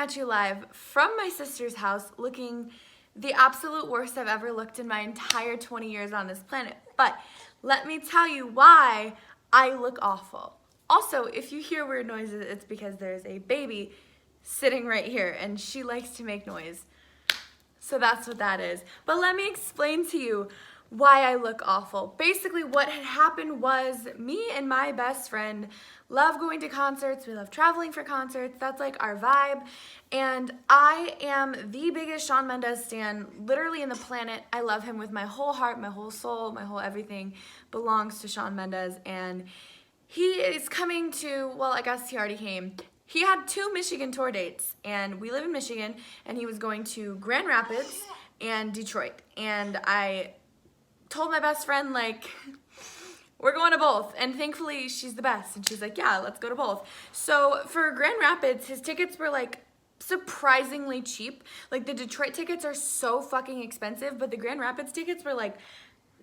at you live from my sister's house looking the absolute worst I've ever looked in my entire 20 years on this planet. But let me tell you why I look awful. Also, if you hear weird noises, it's because there's a baby sitting right here and she likes to make noise. So that's what that is. But let me explain to you why I look awful. Basically, what had happened was me and my best friend love going to concerts. We love traveling for concerts. That's like our vibe. And I am the biggest Shawn Mendes stan literally in the planet. I love him with my whole heart, my whole soul, my whole everything belongs to Shawn Mendes. And he is coming to, well, I guess he already came. He had 2 Michigan tour dates, and we live in Michigan, and he was going to Grand Rapids and Detroit. And I told my best friend, like, we're going to both. And thankfully, she's the best. And she's like, yeah, let's go to both. So for Grand Rapids, his tickets were, like, surprisingly cheap. Like, the Detroit tickets are so fucking expensive, but the Grand Rapids tickets were, like,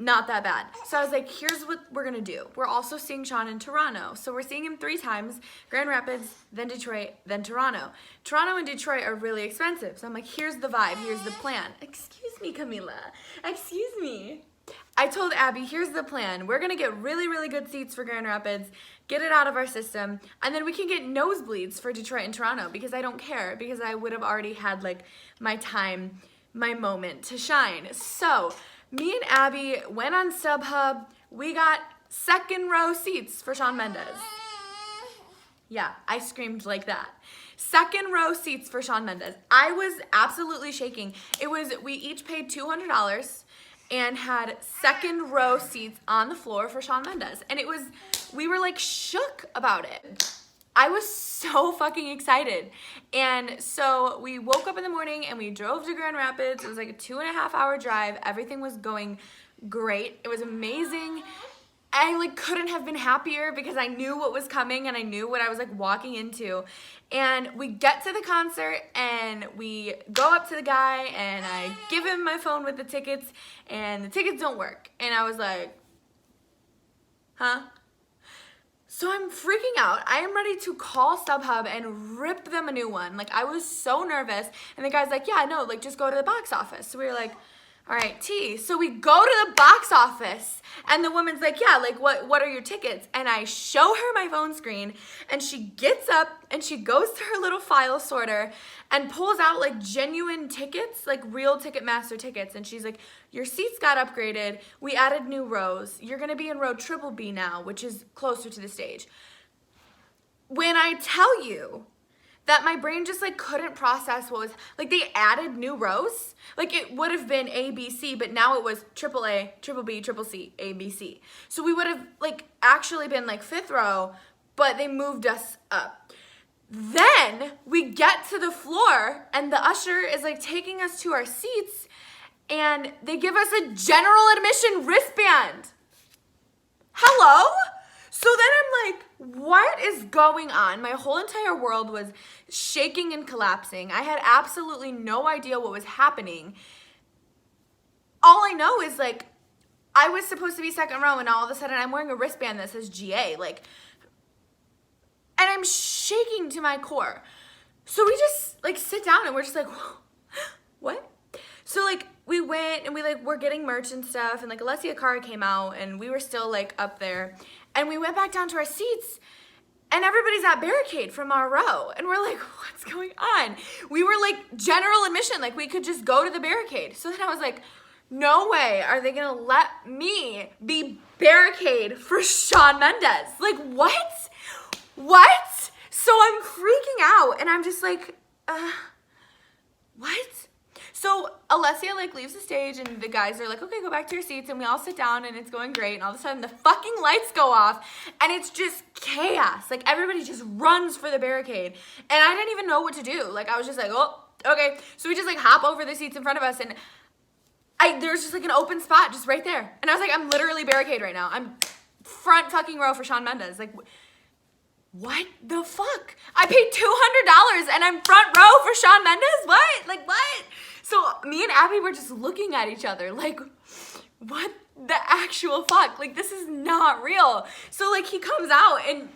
not that bad. So I was like, here's what we're gonna do. We're also seeing Shawn in Toronto. So we're seeing him 3 times, Grand Rapids, then Detroit, then Toronto. Toronto and Detroit are really expensive. So I'm like, here's the vibe, here's the plan. Excuse me, Camila, excuse me. I told Abby, here's the plan. We're gonna get really, really good seats for Grand Rapids, get it out of our system, and then we can get nosebleeds for Detroit and Toronto because I don't care, because I would have already had like my time, my moment to shine. So me and Abby went on StubHub. We got 2nd row seats for Shawn Mendes. Yeah, I screamed like that. 2nd row seats for Shawn Mendes. I was absolutely shaking. We each paid $200 and had 2nd row seats on the floor for Shawn Mendes. And we were like shook about it. I was so fucking excited. And so we woke up in the morning and we drove to Grand Rapids. It was like a 2.5-hour drive. Everything was going great. It was amazing. I like couldn't have been happier because I knew what was coming and I knew what I was like walking into. And we get to the concert and we go up to the guy and I give him my phone with the tickets and the tickets don't work. And I was like, huh? So I'm freaking out. I am ready to call StubHub and rip them a new one. Like, I was so nervous. And the guy's like, yeah, no, like, just go to the box office. So we were like, all right, T. So we go to the box office. And the woman's like, yeah, like, what are your tickets? And I show her my phone screen. And she gets up and she goes to her little file sorter and pulls out, like, genuine tickets, like, real Ticketmaster tickets. And she's like, your seats got upgraded. We added new rows. You're going to be in row triple B now, which is closer to the stage. When I tell you that my brain just like couldn't process what was, like they added new rows. Like it would have been A, B, C, but now it was triple A, triple B, triple C, A, B, C. So we would have like actually been like 5th row, but they moved us up. Then we get to the floor and the usher is like taking us to our seats and they give us a general admission wristband. Hello? So then I'm like, what is going on? My whole entire world was shaking and collapsing. I had absolutely no idea what was happening. All I know is like, I was supposed to be 2nd row and all of a sudden I'm wearing a wristband that says GA. Like, and I'm shaking to my core. So we just like sit down and we're just like, what? So like we went and we like were getting merch and stuff and like Alessia Cara came out and we were still like up there. And we went back down to our seats and everybody's at Barricade from our row. And we're like, what's going on? We were like general admission, like we could just go to the Barricade. So then I was like, no way are they gonna let me be Barricade for Shawn Mendes. Like what? What? So I'm freaking out and I'm just like, what? So Alessia like leaves the stage and the guys are like, okay, go back to your seats, and we all sit down and it's going great, and all of a sudden the fucking lights go off and it's just chaos. Like everybody just runs for the Barricade and I didn't even know what to do. Like I was just like, oh, okay. So we just like hop over the seats in front of us and there's just like an open spot just right there. And I was like, I'm literally Barricade right now. I'm front fucking row for Shawn Mendes. Like, what the fuck? I paid $200 and I'm front row for Shawn Mendes? What? Like, what? So me and Abby were just looking at each other like, what the actual fuck? Like, this is not real. So, like, he comes out and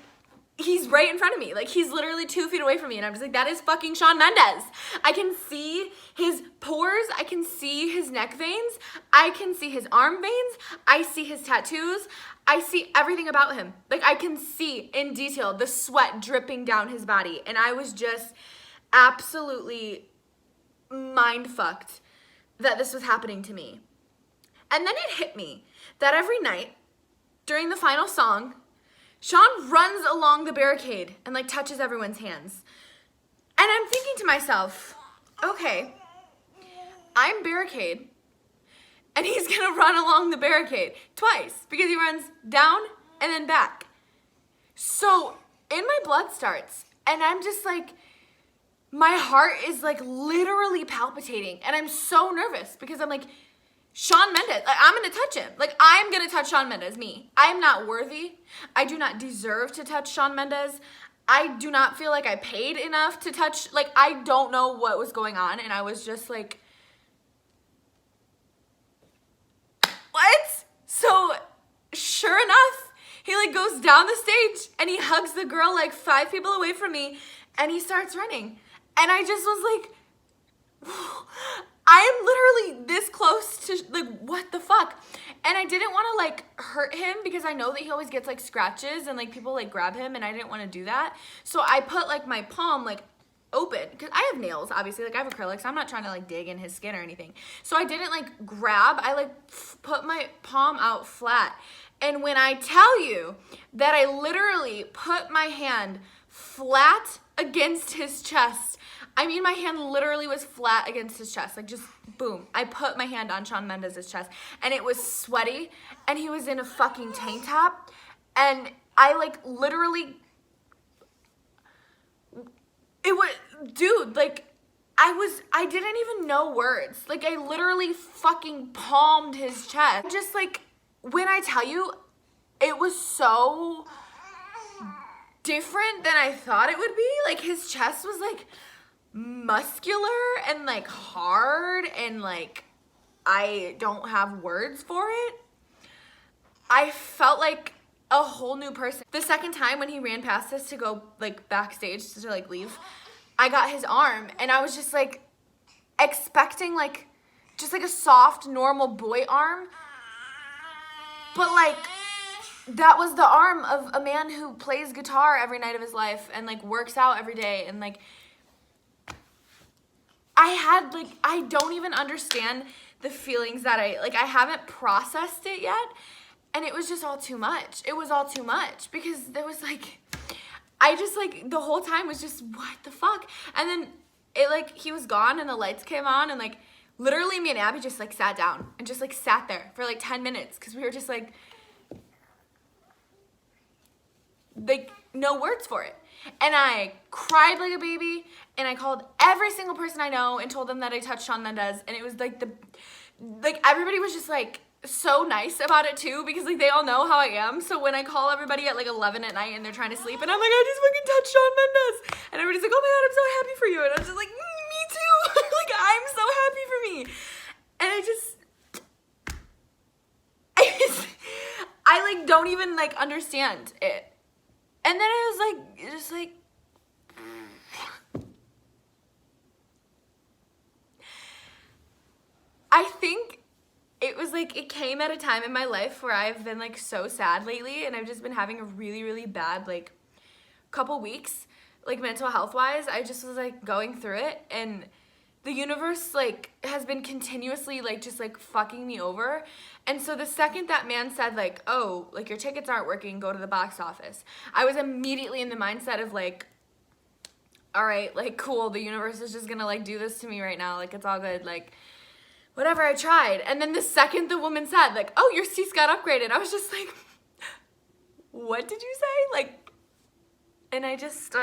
he's right in front of me. Like, he's literally 2 feet away from me. And I'm just like, that is fucking Shawn Mendes. I can see his pores. I can see his neck veins. I can see his arm veins. I see his tattoos. I see everything about him. Like, I can see in detail the sweat dripping down his body. And I was just absolutely mind-fucked that this was happening to me. And then it hit me that every night during the final song, Shawn runs along the barricade and like touches everyone's hands. And I'm thinking to myself, okay, I'm Barricade, and he's gonna run along the barricade twice because he runs down and then back. So in my blood starts, and I'm just like, my heart is like literally palpitating, and I'm so nervous because I'm like, Shawn Mendes, like, I'm gonna touch him. Like, I'm gonna touch Shawn Mendes, me. I'm not worthy. I do not deserve to touch Shawn Mendes. I do not feel like I paid enough to touch, like, I don't know what was going on, and I was just like, what? So, sure enough, he like goes down the stage, and he hugs the girl like 5 people away from me, and he starts running. And I just was like, I am literally this close to, like, what the fuck? And I didn't want to, like, hurt him because I know that he always gets, like, scratches and, like, people, like, grab him, and I didn't want to do that. So I put, like, my palm, like, open because I have nails, obviously. Like, I have acrylics. I'm not trying to, like, dig in his skin or anything. So I didn't, like, grab. I, like, put my palm out flat. And when I tell you that I literally put my hand flat against his chest, I mean, my hand literally was flat against his chest, like just boom. I put my hand on Shawn Mendes' chest, and it was sweaty, and he was in a fucking tank top, and I like literally, it was, dude, like I didn't even know words. Like, I literally fucking palmed his chest. Just like, when I tell you, it was so different than I thought it would be. Like, his chest was like muscular and like hard, and like I don't have words for it. I felt like a whole new person. The second time when he ran past us to go like backstage to like leave, I got his arm, and I was just like expecting like just like a soft normal boy arm, but like that was the arm of a man who plays guitar every night of his life and like works out every day, and like I don't even understand the feelings that I haven't processed it yet. And it was just all too much. It was all too much because there was like, I just like, the whole time was just, what the fuck? And then it like, he was gone and the lights came on, and like, literally me and Abby just like sat down and just like sat there for like 10 minutes because we were just like no words for it. And I cried like a baby, and I called every single person I know and told them that I touched Shawn Mendes, and it was like everybody was just like so nice about it too, because like they all know how I am. So when I call everybody at like 11 at night and they're trying to sleep, and I'm like, I just fucking touched Shawn Mendes, and everybody's like, oh my god, I'm so happy for you, and I'm just like, me too. Like, I'm so happy for me. And I like don't even like understand it. And then it was like, just like, I think it was like, it came at a time in my life where I've been like so sad lately, and I've just been having a really, really bad like couple weeks, like mental health wise. I just was like going through it, and the universe like has been continuously like just like fucking me over. And so the second that man said like, oh, like your tickets aren't working, go to the box office, I was immediately in the mindset of like, all right, like cool, the universe is just gonna like do this to me right now, like it's all good, like whatever, I tried. And then the second the woman said like, oh, your seats got upgraded, I was just like, what did you say? Like, and I just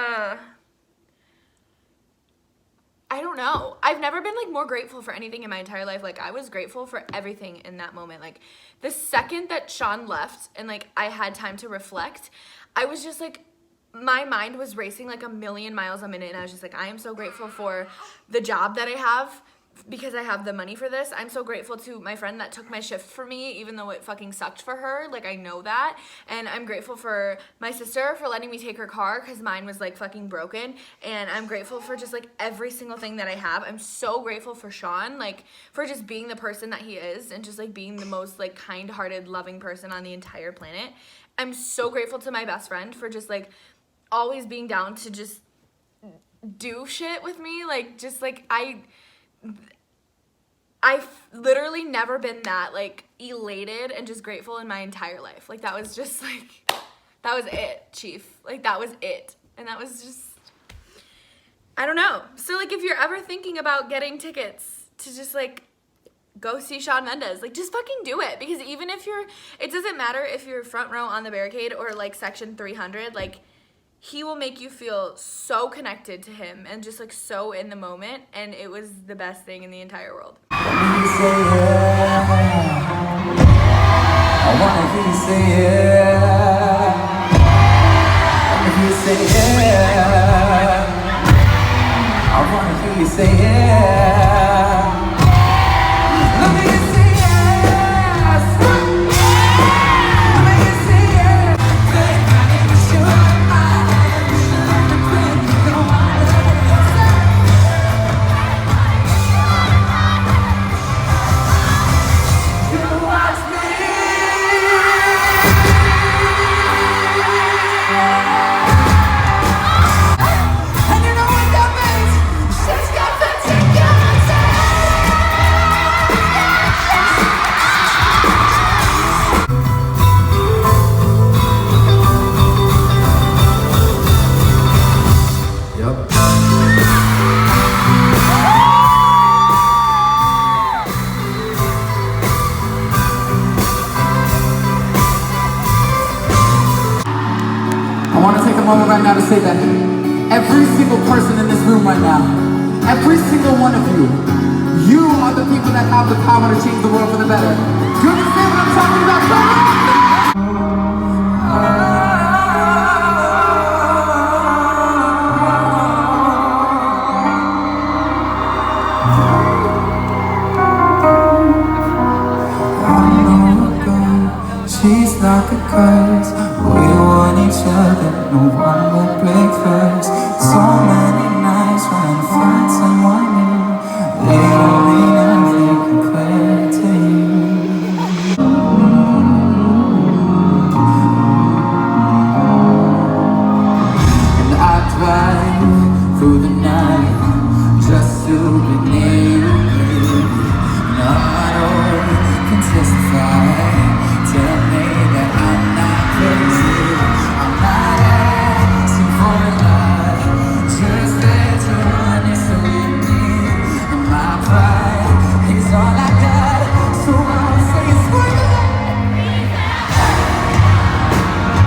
I don't know. I've never been like more grateful for anything in my entire life. Like, I was grateful for everything in that moment. Like, the second that Shawn left and like I had time to reflect, I was just like, my mind was racing like a million miles a minute, and I was just like, I am so grateful for the job that I have, because I have the money for this. I'm so grateful to my friend that took my shift for me, even though it fucking sucked for her. Like, I know that. And I'm grateful for my sister for letting me take her car because mine was like fucking broken. And I'm grateful for just like every single thing that I have. I'm so grateful for Shawn, like for just being the person that he is and just like being the most like kind-hearted, loving person on the entire planet. I'm so grateful to my best friend for just like always being down to just do shit with me. Like, just like I've literally never been that like elated and just grateful in my entire life. Like, that was just like, that was it, chief. Like, that was it. And that was just, I don't know. So like, if you're ever thinking about getting tickets to just like go see Shawn Mendes, like, just fucking do it. Because even if it doesn't matter if you're front row on the Barricade or like section 300, like, he will make you feel so connected to him and just like so in the moment, and it was the best thing in the entire world. I wanna hear you say yeah. I wanna hear you say yeah. I wanna hear you say yeah. Let me hear you say yes. Let me hear you say yeah. Babe, I ain't sure. I want to take a moment right now to say that every single person in this room right now, every single one of you, you are the people that have the power to change the world for the better. Do you understand what I'm talking about? She's like a curse. We want each other, no one will break first. So many nights trying to find someone new. They don't mean nothing compared to you. And I drive through the night just to be near you. And I know can testify